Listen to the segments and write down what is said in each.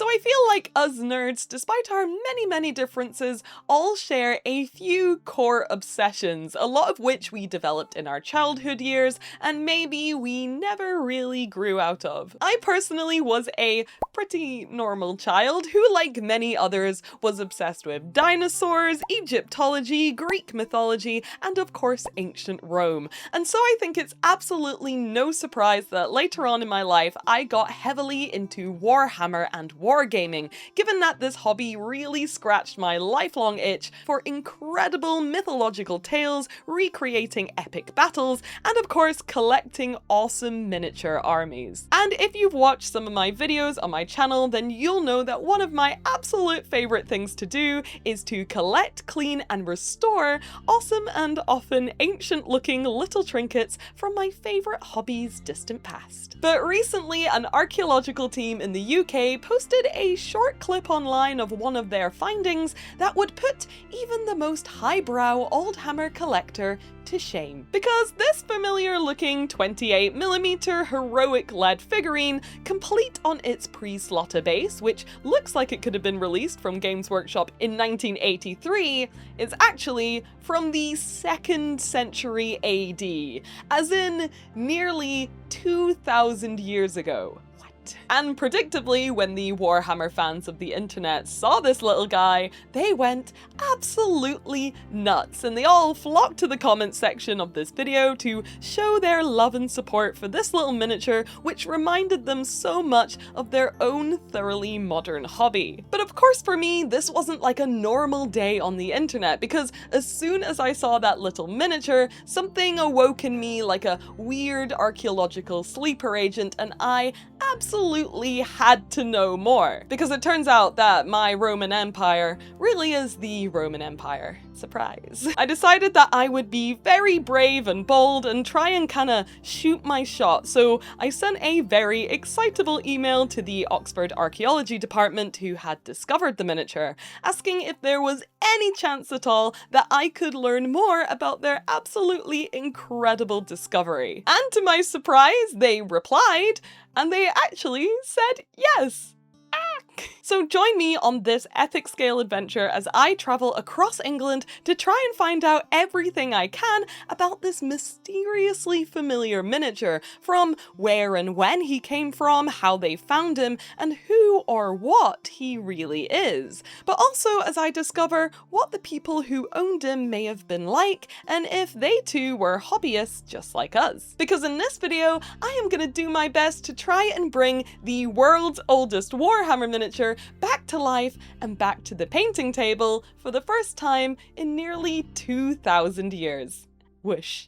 So I feel like us nerds, despite our many differences, all share a few core obsessions, a lot of which we developed in our childhood years, and maybe we never really grew out of. I personally was a pretty normal child who, like many others, was obsessed with dinosaurs, Egyptology, Greek mythology, and of course ancient Rome. And so I think it's absolutely no surprise that later on in my life I got heavily into Warhammer and Wargaming, given that this hobby really scratched my lifelong itch for incredible mythological tales, recreating epic battles, and of course collecting awesome miniature armies. And if you've watched some of my videos on my channel, then you'll know that one of my absolute favorite things to do is to collect, clean, and restore awesome and often ancient looking little trinkets from my favorite hobby's distant past. But recently, an archaeological team in the UK posted a short clip online of one of their findings that would put even the most highbrow Oldhammer collector to shame. Because this familiar looking 28mm heroic lead figurine, complete on its Pre-Slotta base, which looks like it could have been released from Games Workshop in 1983, is actually from the 2nd century AD, as in nearly 2,000 years ago. And predictably, when the Warhammer fans of the internet saw this little guy, they went absolutely nuts, and they all flocked to the comments section of this video to show their love and support for this little miniature, which reminded them so much of their own thoroughly modern hobby. But of course for me, this wasn't like a normal day on the internet, because as soon as I saw that little miniature, something awoke in me like a weird archaeological sleeper agent, and I absolutely had to know more. Because it turns out that my Roman Empire really is the Roman Empire. Surprise. I decided that I would be very brave and bold and try and kinda shoot my shot, so I sent a very excitable email to the Oxford Archaeology department who had discovered the miniature, asking if there was any chance at all that I could learn more about their absolutely incredible discovery. And to my surprise, they replied, and they actually said yes. So join me on this epic scale adventure as I travel across England to try and find out everything I can about this mysteriously familiar miniature, from where and when he came from, how they found him, and who or what he really is. But also as I discover what the people who owned him may have been like, and if they too were hobbyists just like us. Because in this video, I am gonna do my best to try and bring the world's oldest Warhammer miniature back to life and back to the painting table for the first time in nearly 2,000 years. Whoosh.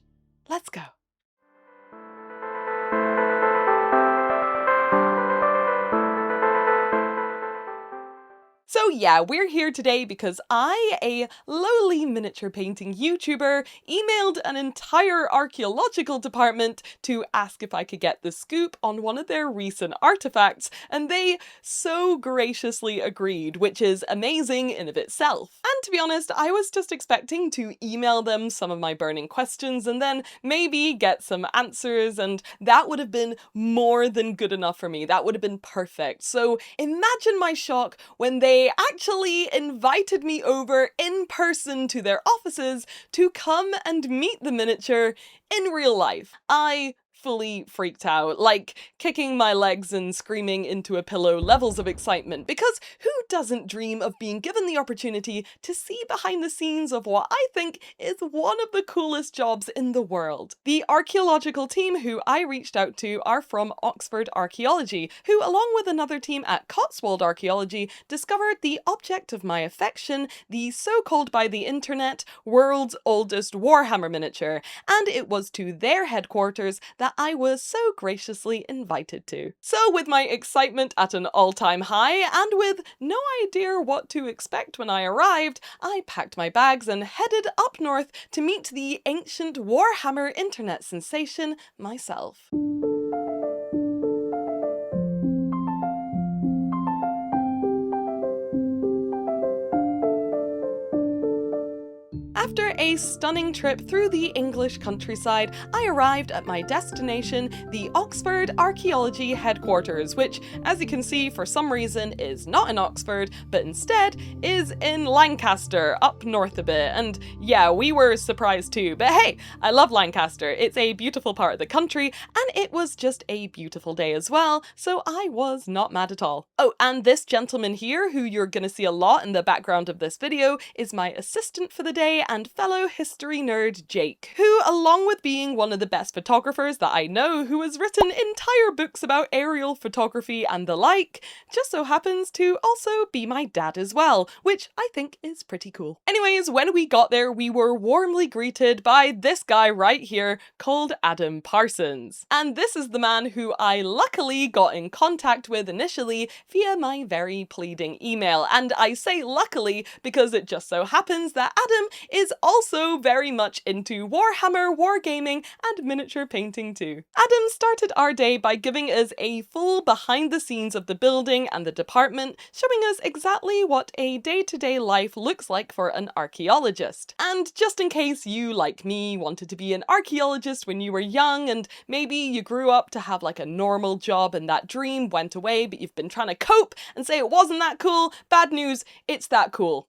Let's go. So yeah, we're here today because I, a lowly miniature painting YouTuber, emailed an entire archaeological department to ask if I could get the scoop on one of their recent artifacts, and they so graciously agreed, which is amazing in of itself. And to be honest, I was just expecting to email them some of my burning questions and then maybe get some answers, and that would have been more than good enough for me. That would have been perfect. So imagine my shock when they actually invited me over in person to their offices to come and meet the miniature in real life. I fully freaked out, like kicking my legs and screaming into a pillow levels of excitement, because who doesn't dream of being given the opportunity to see behind the scenes of what I think is one of the coolest jobs in the world? The archaeological team who I reached out to are from Oxford Archaeology, who along with another team at Cotswold Archaeology discovered the object of my affection, the so-called by the internet world's oldest Warhammer miniature, and it was to their headquarters that I was so graciously invited to. So with my excitement at an all-time high, and with no idea what to expect when I arrived, I packed my bags and headed up north to meet the ancient Warhammer internet sensation myself. After a stunning trip through the English countryside, I arrived at my destination, the Oxford Archaeology headquarters, which, as you can see, for some reason is not in Oxford, but instead is in Lancaster, up north a bit. And yeah, we were surprised too, but hey, I love Lancaster. It's a beautiful part of the country, and it was just a beautiful day as well, so I was not mad at all. Oh, and this gentleman here, who you're gonna see a lot in the background of this video, is my assistant for the day and fellow history nerd Jake, who, along with being one of the best photographers that I know, who has written entire books about aerial photography and the like, just so happens to also be my dad as well, which I think is pretty cool. Anyways, when we got there, we were warmly greeted by this guy right here called Adam Parsons. And this is the man who I luckily got in contact with initially via my very pleading email. And I say luckily because it just so happens that Adam is also very much into Warhammer, Wargaming, and miniature painting too. Adam started our day by giving us a full behind the scenes of the building and the department, showing us exactly what a day-to-day life looks like for an archaeologist. And just in case you, like me, wanted to be an archaeologist when you were young and maybe you grew up to have like a normal job and that dream went away, but you've been trying to cope and say it wasn't that cool, bad news, it's that cool.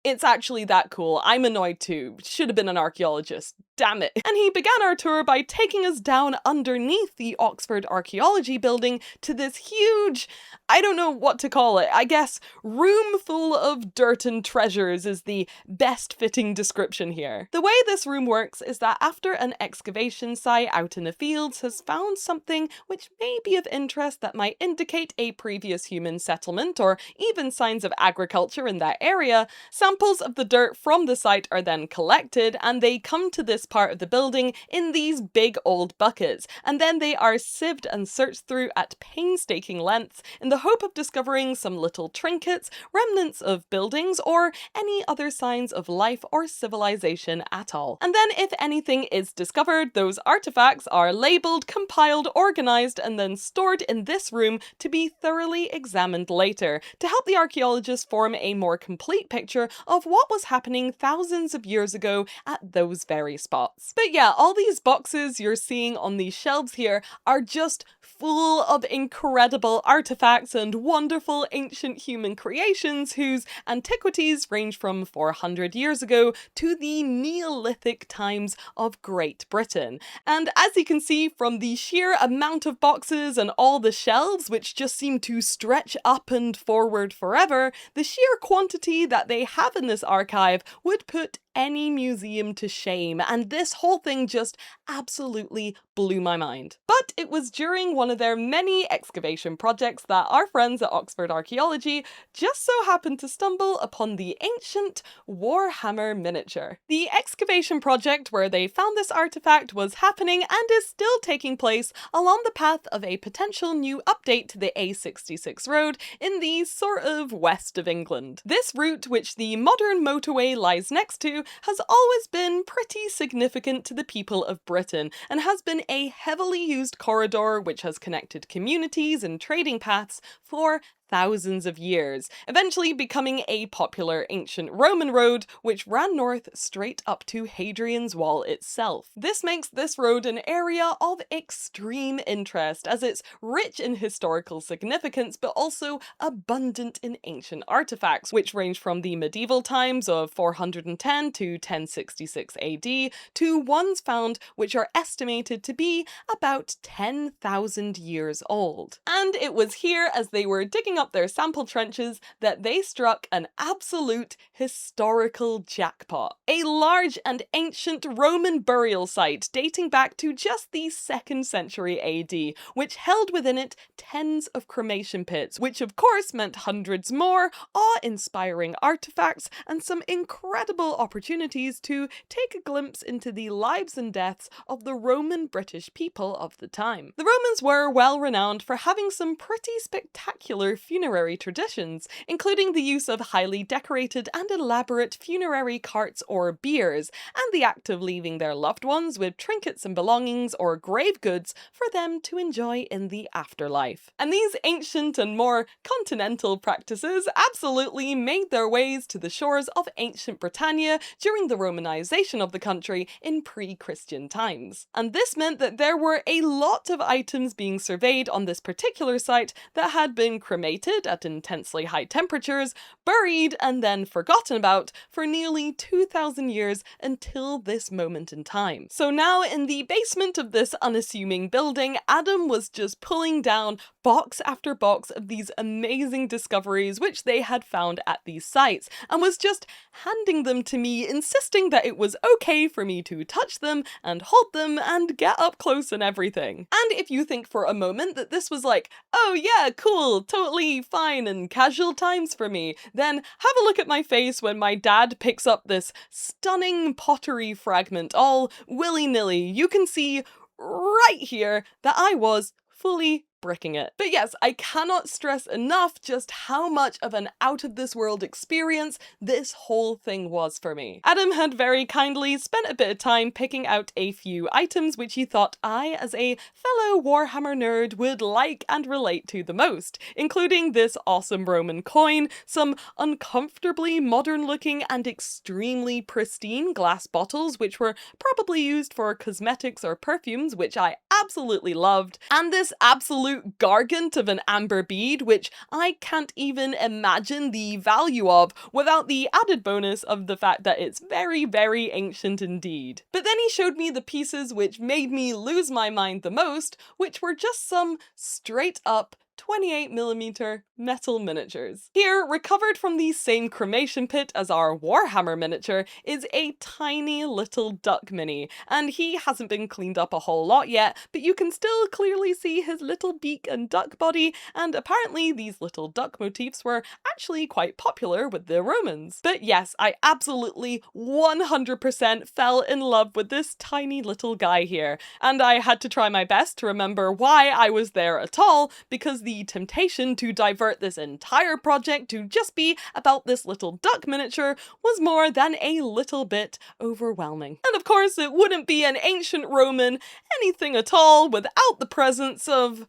It's actually that cool. I'm annoyed too. Should have been an archaeologist. Damn it. And he began our tour by taking us down underneath the Oxford Archaeology building to this huge, I don't know what to call it, I guess room full of dirt and treasures is the best fitting description here. The way this room works is that after an excavation site out in the fields has found something which may be of interest that might indicate a previous human settlement or even signs of agriculture in that area, samples of the dirt from the site are then collected and they come to this part of the building in these big old buckets, and then they are sieved and searched through at painstaking lengths in the hope of discovering some little trinkets, remnants of buildings, or any other signs of life or civilization at all. And then if anything is discovered, those artifacts are labelled, compiled, organised, and then stored in this room to be thoroughly examined later, to help the archaeologists form a more complete picture of what was happening thousands of years ago at those very spots. But yeah, all these boxes you're seeing on these shelves here are just full of incredible artifacts and wonderful ancient human creations whose antiquities range from 400 years ago to the Neolithic times of Great Britain. And as you can see from the sheer amount of boxes and all the shelves, which just seem to stretch up and forward forever, the sheer quantity that they have in this archive would put any museum to shame, and this whole thing just absolutely blew my mind. But it was during one of their many excavation projects that our friends at Oxford Archaeology just so happened to stumble upon the ancient Warhammer miniature. The excavation project where they found this artifact was happening and is still taking place along the path of a potential new update to the A66 road in the sort of west of England. This route, which the modern motorway lies next to, has always been pretty significant to the people of Britain and has been a heavily used corridor which has connected communities and trading paths for thousands of years, eventually becoming a popular ancient Roman road which ran north straight up to Hadrian's Wall itself. This makes this road an area of extreme interest as it's rich in historical significance but also abundant in ancient artifacts which range from the medieval times of 410 to 1066 AD to ones found which are estimated to be about 10,000 years old. And it was here, as they were digging up their sample trenches, that they struck an absolute historical jackpot. A large and ancient Roman burial site dating back to just the 2nd century AD, which held within it tens of cremation pits, which of course meant hundreds more awe-inspiring artifacts and some incredible opportunities to take a glimpse into the lives and deaths of the Roman British people of the time. The Romans were well renowned for having some pretty spectacular funerary traditions, including the use of highly decorated and elaborate funerary carts or biers, and the act of leaving their loved ones with trinkets and belongings or grave goods for them to enjoy in the afterlife. And these ancient and more continental practices absolutely made their ways to the shores of ancient Britannia during the Romanization of the country in pre-Christian times. And this meant that there were a lot of items being surveyed on this particular site that had been cremated at intensely high temperatures, buried and then forgotten about for nearly 2,000 years until this moment in time. So now in the basement of this unassuming building, Adam was just pulling down box after box of these amazing discoveries which they had found at these sites, and was just handing them to me, insisting that it was okay for me to touch them and hold them and get up close and everything. And if you think for a moment that this was like, oh yeah, cool, totally fine and casual times for me, then have a look at my face when my dad picks up this stunning pottery fragment all willy-nilly. You can see right here that I was fully bricking it. But yes, I cannot stress enough just how much of an out-of-this-world experience this whole thing was for me. Adam had very kindly spent a bit of time picking out a few items which he thought I, as a fellow Warhammer nerd, would like and relate to the most, including this awesome Roman coin, some uncomfortably modern-looking and extremely pristine glass bottles which were probably used for cosmetics or perfumes, which I absolutely loved, and this absolute gargant of an amber bead, which I can't even imagine the value of without the added bonus of the fact that it's very, very ancient indeed. But then he showed me the pieces which made me lose my mind the most, which were just some straight up 28mm metal miniatures. Here, recovered from the same cremation pit as our Warhammer miniature, is a tiny little duck mini, and he hasn't been cleaned up a whole lot yet, but you can still clearly see his little beak and duck body, and apparently these little duck motifs were actually quite popular with the Romans. But yes, I absolutely 100% fell in love with this tiny little guy here, and I had to try my best to remember why I was there at all, because the temptation to divert this entire project to just be about this little duck miniature was more than a little bit overwhelming. And of course, it wouldn't be an ancient Roman anything at all without the presence of,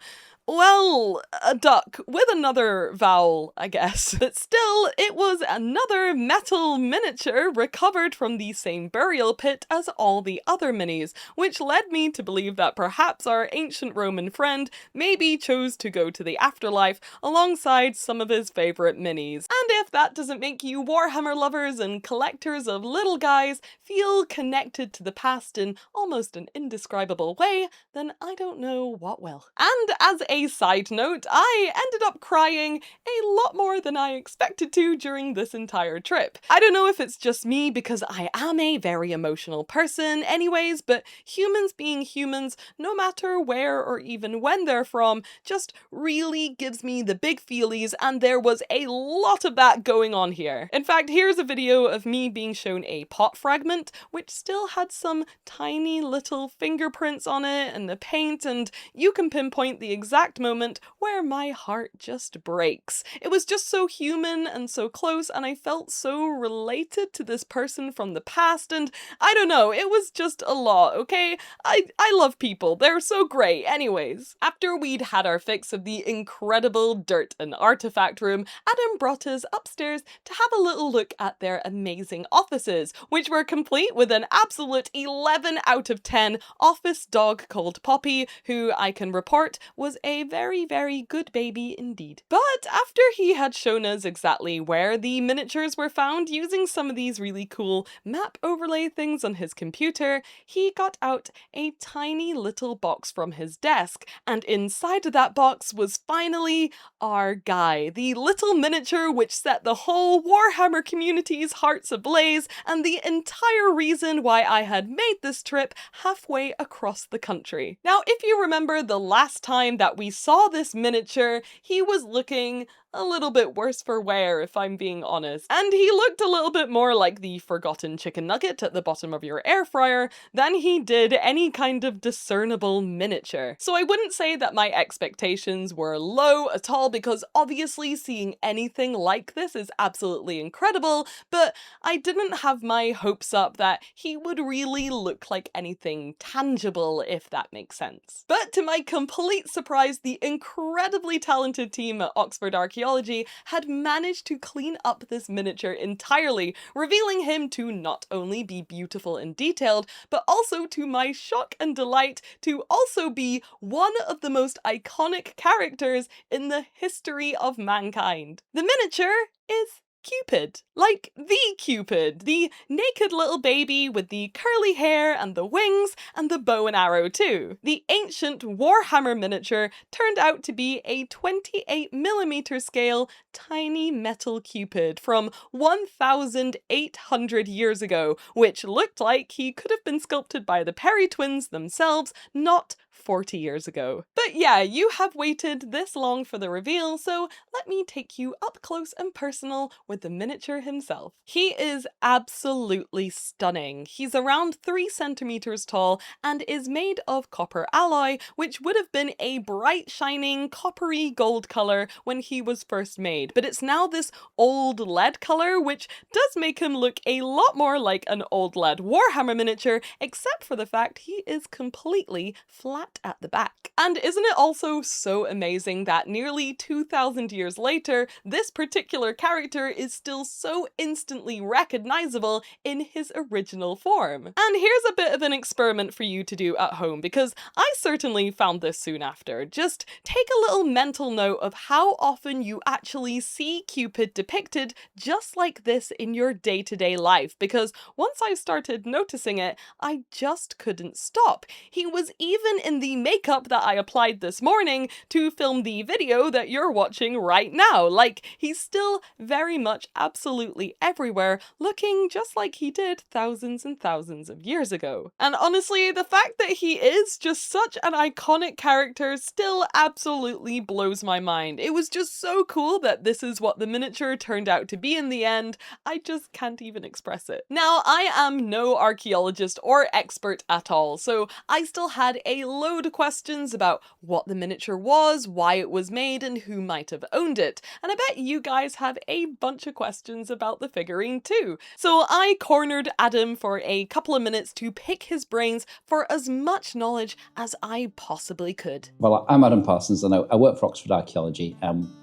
well, a duck with another vowel, I guess. But still, it was another metal miniature recovered from the same burial pit as all the other minis, which led me to believe that perhaps our ancient Roman friend maybe chose to go to the afterlife alongside some of his favourite minis. And if that doesn't make you Warhammer lovers and collectors of little guys feel connected to the past in almost an indescribable way, then I don't know what will. And as a side note, I ended up crying a lot more than I expected to during this entire trip. I don't know if it's just me because I am a very emotional person anyways, but humans being humans, no matter where or even when they're from, just really gives me the big feelies, and there was a lot of that going on here. In fact, here's a video of me being shown a pot fragment, which still had some tiny little fingerprints on it and the paint, and you can pinpoint the exact moment where my heart just breaks. It was just so human and so close, and I felt so related to this person from the past, and I don't know, it was just a lot, okay? I love people, they're so great. Anyways, after we'd had our fix of the incredible dirt and artifact room, Adam brought us upstairs to have a little look at their amazing offices, which were complete with an absolute 11 out of 10 office dog called Poppy, who I can report was a very, very good baby indeed. But after he had shown us exactly where the miniatures were found using some of these really cool map overlay things on his computer, he got out a tiny little box from his desk, and inside of that box was finally our guy, the little miniature which set the whole Warhammer community's hearts ablaze, and the entire reason why I had made this trip halfway across the country. Now, if you remember the last time that we saw this miniature, he was looking a little bit worse for wear, if I'm being honest. And he looked a little bit more like the forgotten chicken nugget at the bottom of your air fryer than he did any kind of discernible miniature. So I wouldn't say that my expectations were low at all, because obviously seeing anything like this is absolutely incredible, but I didn't have my hopes up that he would really look like anything tangible, if that makes sense. But to my complete surprise, the incredibly talented team at Oxford Archaeology had managed to clean up this miniature entirely, revealing him to not only be beautiful and detailed, but also, to my shock and delight, to also be one of the most iconic characters in the history of mankind. The miniature is Cupid. Like the Cupid, the naked little baby with the curly hair and the wings and the bow and arrow too. The ancient Warhammer miniature turned out to be a 28mm scale tiny metal Cupid from 1,800 years ago, which looked like he could have been sculpted by the Perry twins themselves, not 40 years ago. But yeah, you have waited this long for the reveal, so let me take you up close and personal with the miniature himself. He is absolutely stunning. He's around 3 centimeters tall and is made of copper alloy, which would have been a bright shining coppery gold color when he was first made, but it's now this old lead color, which does make him look a lot more like an old lead Warhammer miniature, except for the fact he is completely flat at the back. And isn't it also so amazing that nearly 2,000 years later, this particular character is still so instantly recognizable in his original form? And here's a bit of an experiment for you to do at home, because I certainly found this soon after. Just take a little mental note of how often you actually see Cupid depicted just like this in your day-to-day life, because once I started noticing it, I just couldn't stop. He was even in the makeup that I applied this morning to film the video that you're watching right now. Like, he's still very much absolutely everywhere, looking just like he did thousands and thousands of years ago. And honestly, the fact that he is just such an iconic character still absolutely blows my mind. It was just so cool that this is what the miniature turned out to be in the end. I just can't even express it. Now, I am no archaeologist or expert at all, so I still had a load of questions about what the miniature was, why it was made, and who might have owned it. And I bet you guys have a bunch of questions about the figurine too. So I cornered Adam for a couple of minutes to pick his brains for as much knowledge as I possibly could. Well, I'm Adam Parsons and I work for Oxford Archaeology.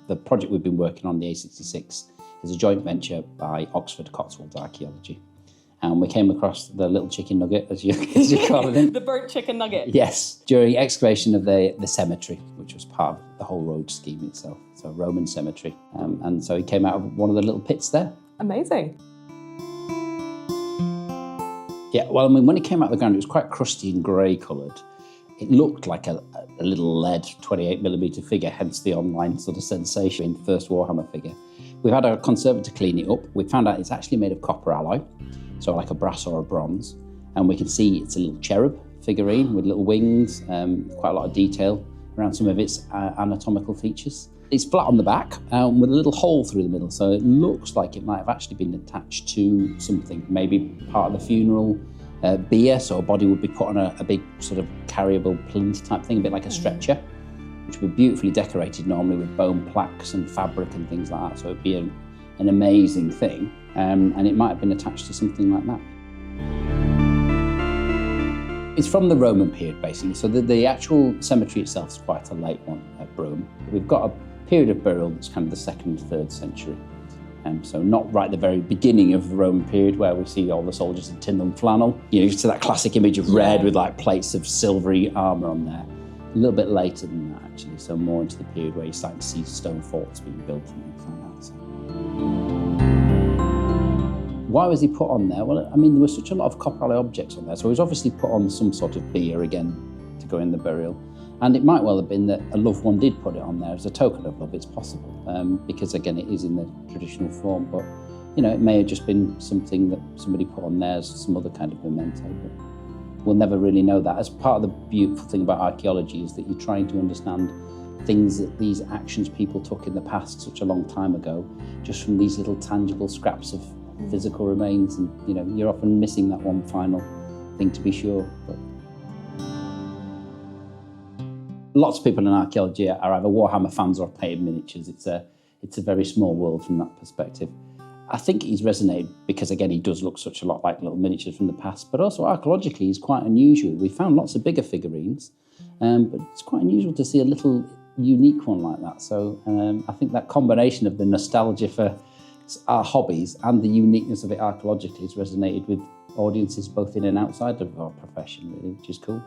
The project we've been working on, the A66, is a joint venture by Oxford Cotswolds Archaeology. And we came across the little chicken nugget, as you call it. The burnt chicken nugget. Yes, during excavation of the cemetery, which was part of the whole road scheme itself. So a Roman cemetery. And so he came out of one of the little pits there. Amazing. Yeah, well, I mean, when it came out of the ground, it was quite crusty and grey coloured. It looked like a little lead 28mm figure, hence the online sort of sensation in First Warhammer figure. We've had our conservator clean it up. We found out it's actually made of copper alloy, so like a brass or a bronze. And we can see it's a little cherub figurine with little wings, quite a lot of detail around some of its anatomical features. It's flat on the back with a little hole through the middle, so it looks like it might have actually been attached to something, maybe part of the funeral bier, so a body would be put on a big sort of carryable plinth type thing, a bit like a stretcher, which would be beautifully decorated normally with bone plaques and fabric and things like that, so it'd be an amazing thing, and it might have been attached to something like that. It's from the Roman period, basically, so the actual cemetery itself is quite a late one at Rome. We've got a period of burial that's kind of the 2nd, 3rd century. So not right at the very beginning of the Roman period where we see all the soldiers in tin and flannel. You know, to that classic image of red with like plates of silvery armour on there. A little bit later than that, actually, so more into the period where you're starting to see stone forts being built and things like that. So. Why was he put on there? Well, I mean, there was such a lot of copper alloy objects on there, so he was obviously put on some sort of bier again to go in the burial. And it might well have been that a loved one did put it on there as a token of love, it's possible, because again, it is in the traditional form, but you know, it may have just been something that somebody put on there as some other kind of memento, but we'll never really know that. As part of the beautiful thing about archaeology is that you're trying to understand things, that these actions people took in the past such a long time ago, just from these little tangible scraps of physical remains. And you're often missing that one final thing, to be sure. But lots of people in archaeology are either Warhammer fans or painted miniatures. It's a very small world from that perspective. I think he's resonated because, again, he does look such a lot like little miniatures from the past, but also archaeologically he's quite unusual. We found lots of bigger figurines, but it's quite unusual to see a little unique one like that. So I think that combination of the nostalgia for our hobbies and the uniqueness of it archaeologically has resonated with audiences both in and outside of our profession, really, which is cool.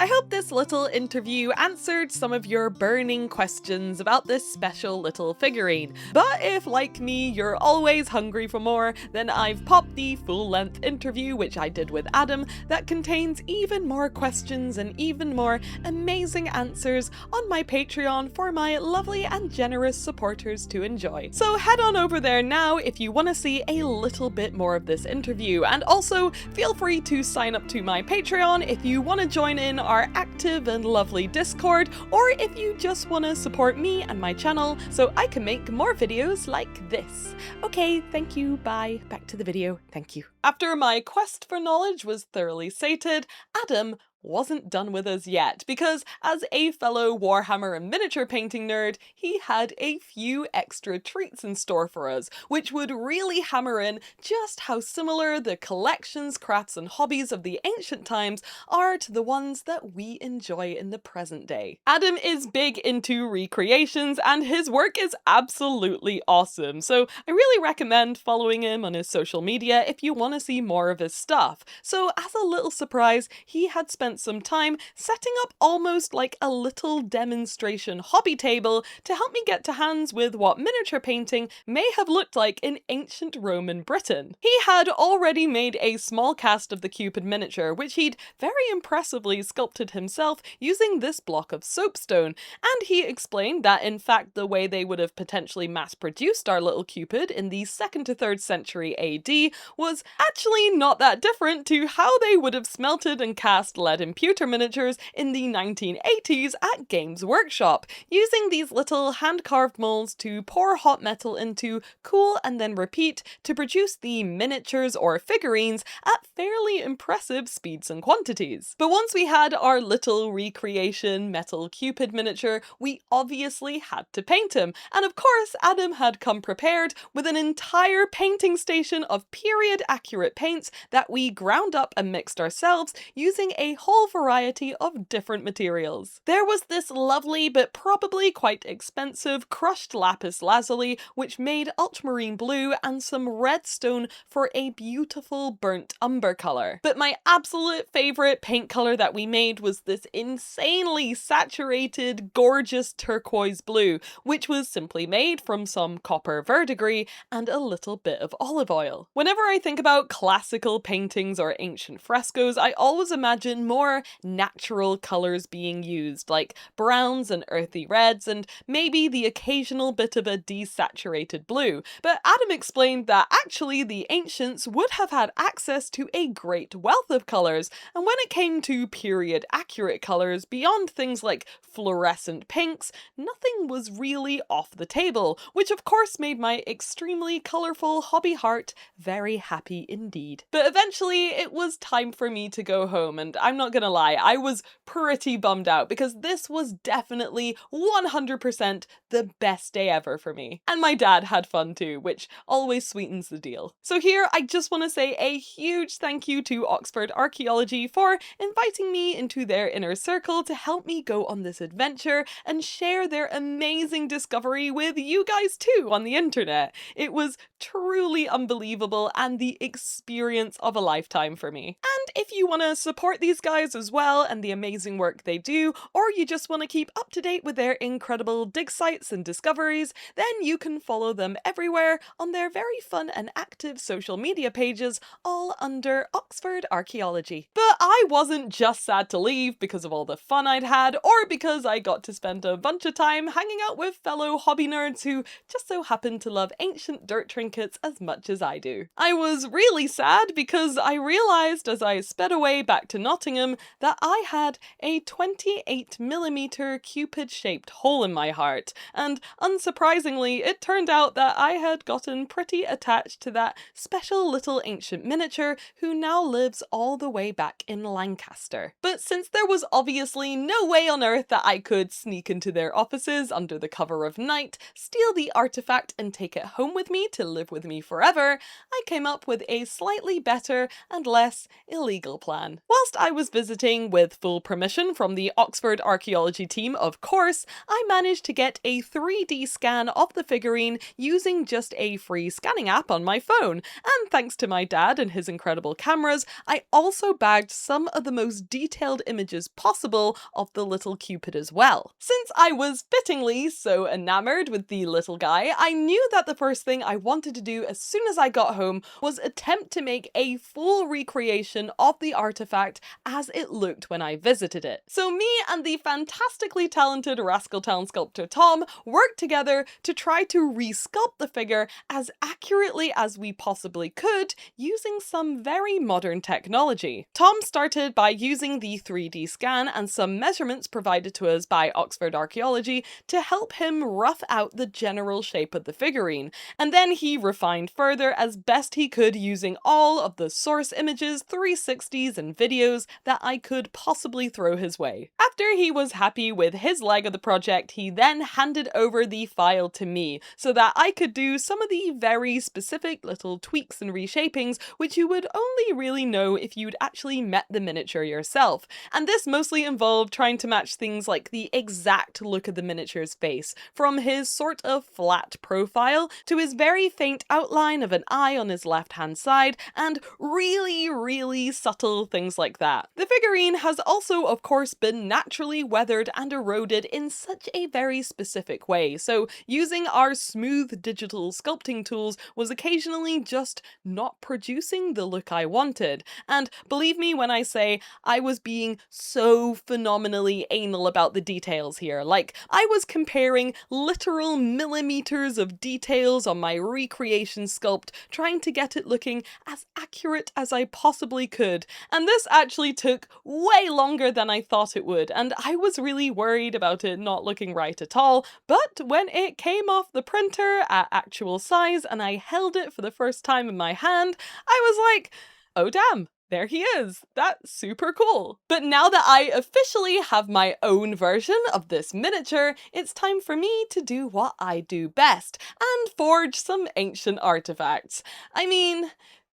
I hope this little interview answered some of your burning questions about this special little figurine. But if, like me, you're always hungry for more, then I've popped the full-length interview, which I did with Adam, that contains even more questions and even more amazing answers on my Patreon for my lovely and generous supporters to enjoy. So head on over there now if you want to see a little bit more of this interview. And also, feel free to sign up to my Patreon if you want to join in our active and lovely Discord, or if you just want to support me and my channel so I can make more videos like this. Okay, thank you, bye. Back to the video, thank you. After my quest for knowledge was thoroughly sated, Adam wasn't done with us yet, because as a fellow Warhammer and miniature painting nerd, he had a few extra treats in store for us, which would really hammer in just how similar the collections, crafts and hobbies of the ancient times are to the ones that we enjoy in the present day. Adam is big into recreations and his work is absolutely awesome, so I really recommend following him on his social media if you want to see more of his stuff. So as a little surprise, he had spent some time setting up almost like a little demonstration hobby table to help me get to hands with what miniature painting may have looked like in ancient Roman Britain. He had already made a small cast of the Cupid miniature, which he'd very impressively sculpted himself using this block of soapstone, and he explained that in fact the way they would have potentially mass-produced our little Cupid in the 2nd to 3rd century AD was actually not that different to how they would have smelted and cast lead and pewter miniatures in the 1980s at Games Workshop, using these little hand-carved molds to pour hot metal into, cool and then repeat to produce the miniatures or figurines at fairly impressive speeds and quantities. But once we had our little recreation metal Cupid miniature, we obviously had to paint him, and of course Adam had come prepared with an entire painting station of period accurate paints that we ground up and mixed ourselves using a whole variety of different materials. There was this lovely but probably quite expensive crushed lapis lazuli, which made ultramarine blue, and some redstone for a beautiful burnt umber colour. But my absolute favourite paint colour that we made was this insanely saturated, gorgeous turquoise blue, which was simply made from some copper verdigris and a little bit of olive oil. Whenever I think about classical paintings or ancient frescoes, I always imagine more natural colours being used, like browns and earthy reds, and maybe the occasional bit of a desaturated blue. But Adam explained that actually the ancients would have had access to a great wealth of colours, and when it came to period accurate colours beyond things like fluorescent pinks, nothing was really off the table, which of course made my extremely colourful hobby heart very happy indeed. But eventually it was time for me to go home, and I'm not gonna lie, I was pretty bummed out because this was definitely 100% the best day ever for me. And my dad had fun too, which always sweetens the deal. So here I just want to say a huge thank you to Oxford Archaeology for inviting me into their inner circle to help me go on this adventure and share their amazing discovery with you guys too on the internet. It was truly unbelievable and the experience of a lifetime for me. And if you want to support these guys as well and the amazing work they do, or you just want to keep up to date with their incredible dig sites and discoveries, then you can follow them everywhere on their very fun and active social media pages, all under Oxford Archaeology. But I wasn't just sad to leave because of all the fun I'd had, or because I got to spend a bunch of time hanging out with fellow hobby nerds who just so happen to love ancient dirt trinkets as much as I do. I was really sad because I realised as I sped away back to Nottingham him that I had a 28mm Cupid-shaped hole in my heart, and unsurprisingly, it turned out that I had gotten pretty attached to that special little ancient miniature who now lives all the way back in Lancaster. But since there was obviously no way on earth that I could sneak into their offices under the cover of night, steal the artifact and take it home with me to live with me forever, I came up with a slightly better and less illegal plan. Whilst I was visiting with full permission from the Oxford Archaeology team, of course, I managed to get a 3D scan of the figurine using just a free scanning app on my phone, and thanks to my dad and his incredible cameras, I also bagged some of the most detailed images possible of the little Cupid as well. Since I was fittingly so enamored with the little guy, I knew that the first thing I wanted to do as soon as I got home was attempt to make a full recreation of the artifact as it looked when I visited it. So me and the fantastically talented Rascaltown sculptor Tom worked together to try to re-sculpt the figure as accurately as we possibly could using some very modern technology. Tom started by using the 3D scan and some measurements provided to us by Oxford Archaeology to help him rough out the general shape of the figurine, and then he refined further as best he could using all of the source images, 360s and videos that I could possibly throw his way. After he was happy with his leg of the project, he then handed over the file to me so that I could do some of the very specific little tweaks and reshapings which you would only really know if you'd actually met the miniature yourself. And this mostly involved trying to match things like the exact look of the miniature's face, from his sort of flat profile to his very faint outline of an eye on his left-hand side, and really subtle things like that. The figurine has also, of course, been naturally weathered and eroded in such a very specific way, so using our smooth digital sculpting tools was occasionally just not producing the look I wanted. And believe me when I say I was being so phenomenally anal about the details here. Like, I was comparing literal millimeters of details on my recreation sculpt, trying to get it looking as accurate as I possibly could. And this actually took way longer than I thought it would, and I was really worried about it not looking right at all. But when it came off the printer at actual size and I held it for the first time in my hand, I was like, oh damn, there he is. That's super cool. But now that I officially have my own version of this miniature, it's time for me to do what I do best and forge some ancient artifacts. I mean,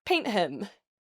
paint him.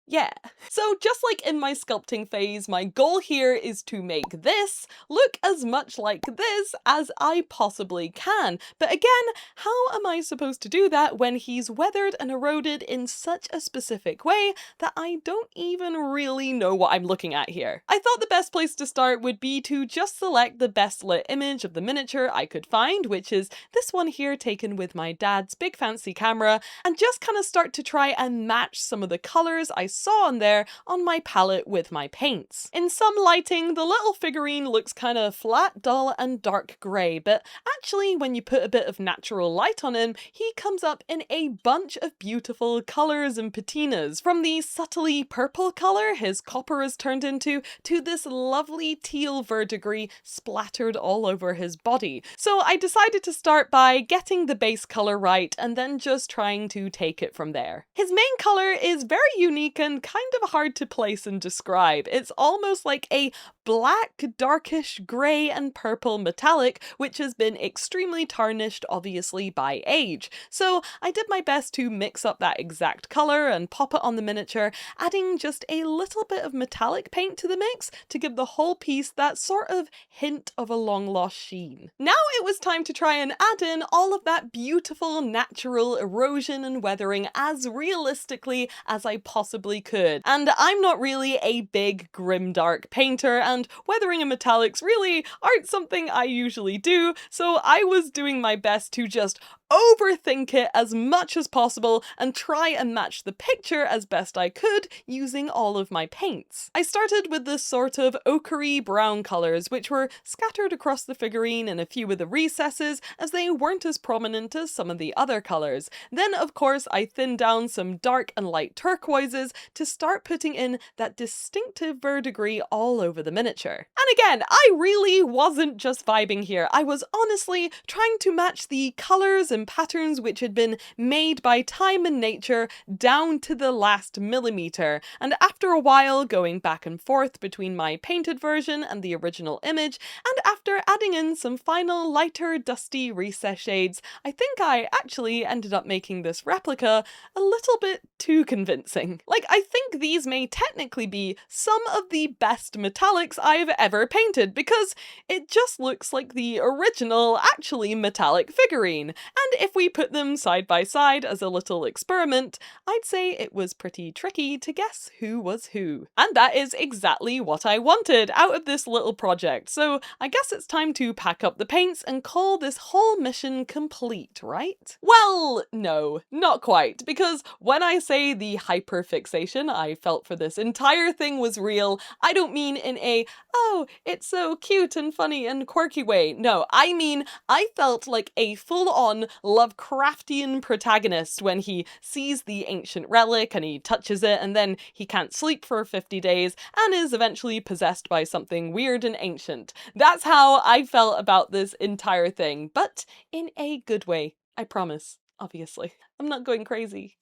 Yeah. So just like in my sculpting phase, my goal here is to make this look as much like this as I possibly can. But again, how am I supposed to do that when he's weathered and eroded in such a specific way that I don't even really know what I'm looking at here? I thought the best place to start would be to just select the best lit image of the miniature I could find, which is this one here taken with my dad's big fancy camera, and just kind of start to try and match some of the colors I saw on there on my palette with my paints. In some lighting, the little figurine looks kind of flat, dull, and dark grey, but actually when you put a bit of natural light on him, he comes up in a bunch of beautiful colours and patinas, from the subtly purple colour his copper is turned into, to this lovely teal verdigris splattered all over his body. So I decided to start by getting the base colour right and then just trying to take it from there. His main colour is very unique and kind of hard to place and describe. It's almost like a black, darkish grey and purple metallic, which has been extremely tarnished, obviously, by age. So I did my best to mix up that exact colour and pop it on the miniature, adding just a little bit of metallic paint to the mix to give the whole piece that sort of hint of a long-lost sheen. Now it was time to try and add in all of that beautiful natural erosion and weathering as realistically as I possibly could. And I'm not really a big grimdark painter, and weathering and metallics really aren't something I usually do, so I was doing my best to just overthink it as much as possible and try and match the picture as best I could using all of my paints. I started with this sort of ochre brown colours, which were scattered across the figurine in a few of the recesses as they weren't as prominent as some of the other colours. Then of course I thinned down some dark and light turquoises to start putting in that distinctive verdigris all over the miniature. And again, I really wasn't just vibing here. I was honestly trying to match the colours and patterns which had been made by time and nature down to the last millimetre, and after a while going back and forth between my painted version and the original image, and after adding in some final lighter dusty recess shades, I think I actually ended up making this replica a little bit too convincing. Like, I think these may technically be some of the best metallics I've ever painted, because it just looks like the original, actually metallic figurine. And if we put them side by side as a little experiment, I'd say it was pretty tricky to guess who was who. And that is exactly what I wanted out of this little project, so I guess it's time to pack up the paints and call this whole mission complete, right? Well, no, not quite, because when I say the hyperfixation I felt for this entire thing was real, I don't mean in a, oh, it's so cute and funny and quirky way. No, I mean I felt like a full-on Lovecraftian protagonist when he sees the ancient relic and he touches it and then he can't sleep for 50 days and is eventually possessed by something weird and ancient. That's how I felt about this entire thing, but in a good way, I promise, obviously. I'm not going crazy.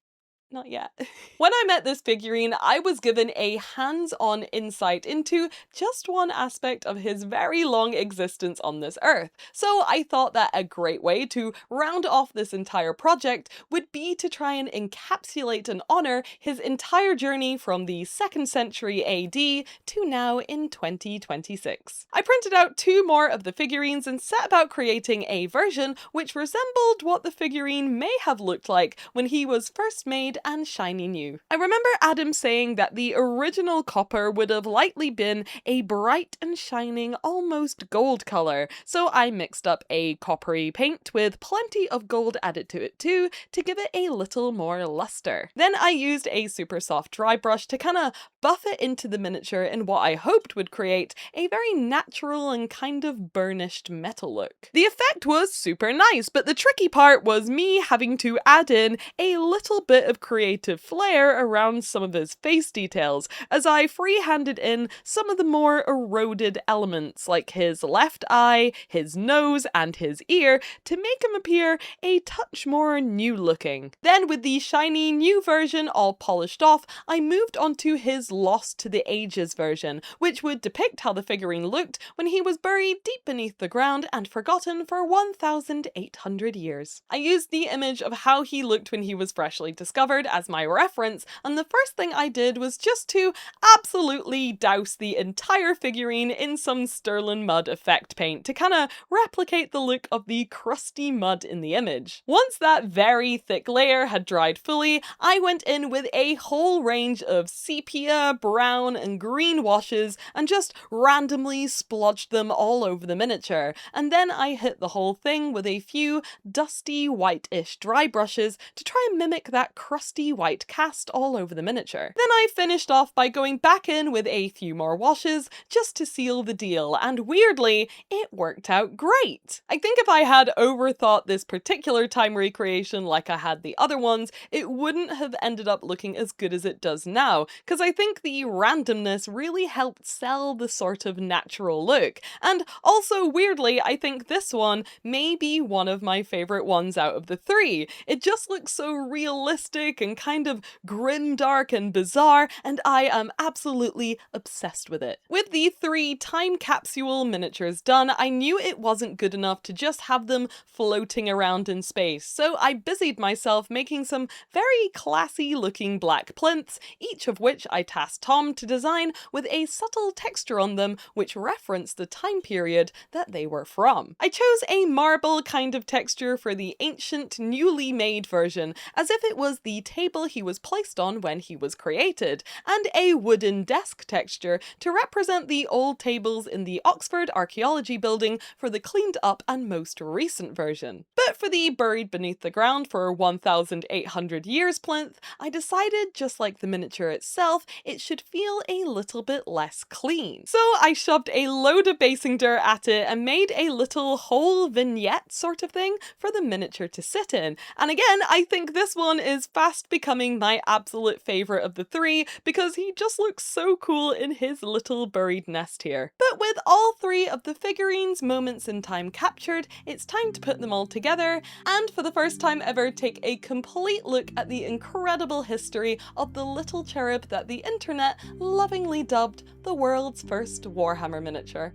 Not yet. When I met this figurine, I was given a hands-on insight into just one aspect of his very long existence on this earth. So I thought that a great way to round off this entire project would be to try and encapsulate and honour his entire journey from the 2nd century AD to now in 2026. I printed out 2 more of the figurines and set about creating a version which resembled what the figurine may have looked like when he was first made and shiny new. I remember Adam saying that the original copper would have likely been a bright and shining almost gold colour, so I mixed up a coppery paint with plenty of gold added to it too to give it a little more luster. Then I used a super soft dry brush to kind of buff it into the miniature in what I hoped would create a very natural and kind of burnished metal look. The effect was super nice, but the tricky part was me having to add in a little bit of creative flair around some of his face details, as I free-handed in some of the more eroded elements like his left eye, his nose, and his ear to make him appear a touch more new looking. Then with the shiny new version all polished off, I moved on to his Lost to the Ages version, which would depict how the figurine looked when he was buried deep beneath the ground and forgotten for 1,800 years. I used the image of how he looked when he was freshly discovered as my reference, and the first thing I did was just to absolutely douse the entire figurine in some Sterling mud effect paint to kind of replicate the look of the crusty mud in the image. Once that very thick layer had dried fully, I went in with a whole range of sepia, brown, and green washes and just randomly splodged them all over the miniature, and then I hit the whole thing with a few dusty white-ish dry brushes to try and mimic that crusty white cast all over the miniature. Then I finished off by going back in with a few more washes just to seal the deal, and weirdly, it worked out great. I think if I had overthought this particular time recreation like I had the other ones, it wouldn't have ended up looking as good as it does now, because I think the randomness really helped sell the sort of natural look, and also weirdly, I think this one may be one of my favourite ones out of the 3. It just looks so realistic and kind of grimdark and bizarre, and I am absolutely obsessed with it. With the 3 time capsule miniatures done, I knew it wasn't good enough to just have them floating around in space, so I busied myself making some very classy looking black plinths, each of which I tasked Tom to design with a subtle texture on them which referenced the time period that they were from. I chose a marble kind of texture for the ancient, newly made version, as if it was the the table he was placed on when he was created, and a wooden desk texture to represent the old tables in the Oxford Archaeology building for the cleaned up and most recent version. But for the buried beneath the ground for 1,800 years plinth, I decided, just like the miniature itself, it should feel a little bit less clean. So I shoved a load of basing dirt at it and made a little whole vignette sort of thing for the miniature to sit in. And again, I think this one is fast becoming my absolute favourite of the three because he just looks so cool in his little buried nest here. But with all three of the figurines' moments in time captured, it's time to put them all together and for the first time ever take a complete look at the incredible history of the little cherub that the internet lovingly dubbed the world's first Warhammer miniature.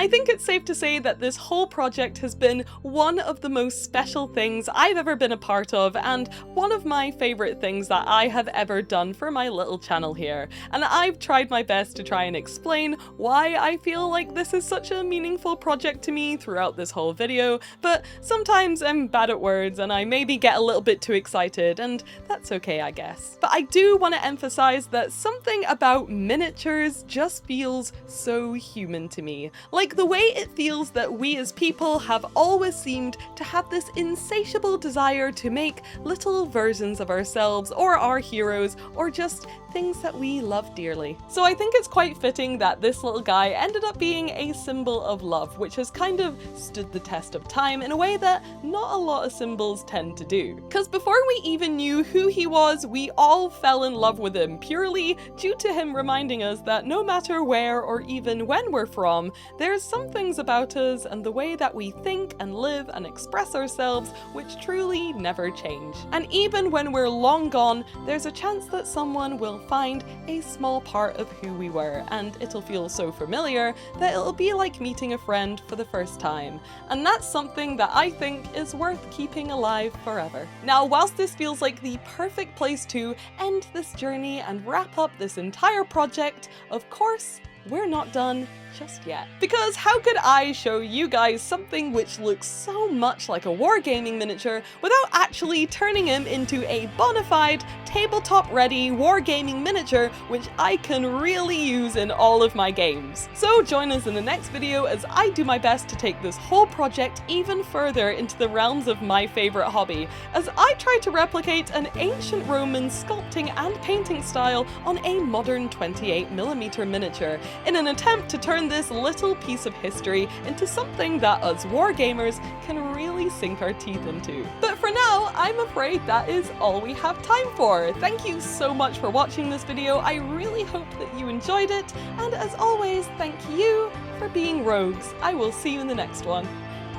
I think it's safe to say that this whole project has been one of the most special things I've ever been a part of and one of my favourite things that I have ever done for my little channel here. And I've tried my best to try and explain why I feel like this is such a meaningful project to me throughout this whole video, but sometimes I'm bad at words and I maybe get a little bit too excited, and that's okay, I guess. But I do want to emphasise that something about miniatures just feels so human to me. Like the way it feels that we as people have always seemed to have this insatiable desire to make little versions of ourselves or our heroes or just things that we love dearly. So I think it's quite fitting that this little guy ended up being a symbol of love, which has kind of stood the test of time in a way that not a lot of symbols tend to do. Because before we even knew who he was, we all fell in love with him purely due to him reminding us that no matter where or even when we're from, there's some things about us and the way that we think and live and express ourselves which truly never change. And even when we're long gone, there's a chance that someone will find a small part of who we were, and it'll feel so familiar that it'll be like meeting a friend for the first time. And that's something that I think is worth keeping alive forever. Now, whilst this feels like the perfect place to end this journey and wrap up this entire project, of course, we're not done just yet. Because how could I show you guys something which looks so much like a wargaming miniature without actually turning him into a bona fide, tabletop ready wargaming miniature which I can really use in all of my games. So join us in the next video as I do my best to take this whole project even further into the realms of my favourite hobby, as I try to replicate an ancient Roman sculpting and painting style on a modern 28mm miniature, in an attempt to turn this little piece of history into something that us wargamers can really sink our teeth into. But for now, I'm afraid that is all we have time for. Thank you so much for watching this video. I really hope that you enjoyed it, and as always, thank you for being rogues. I will see you in the next one.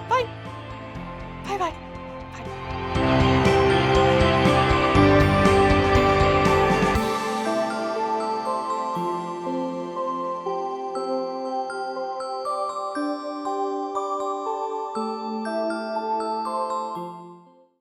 Bye! Bye bye!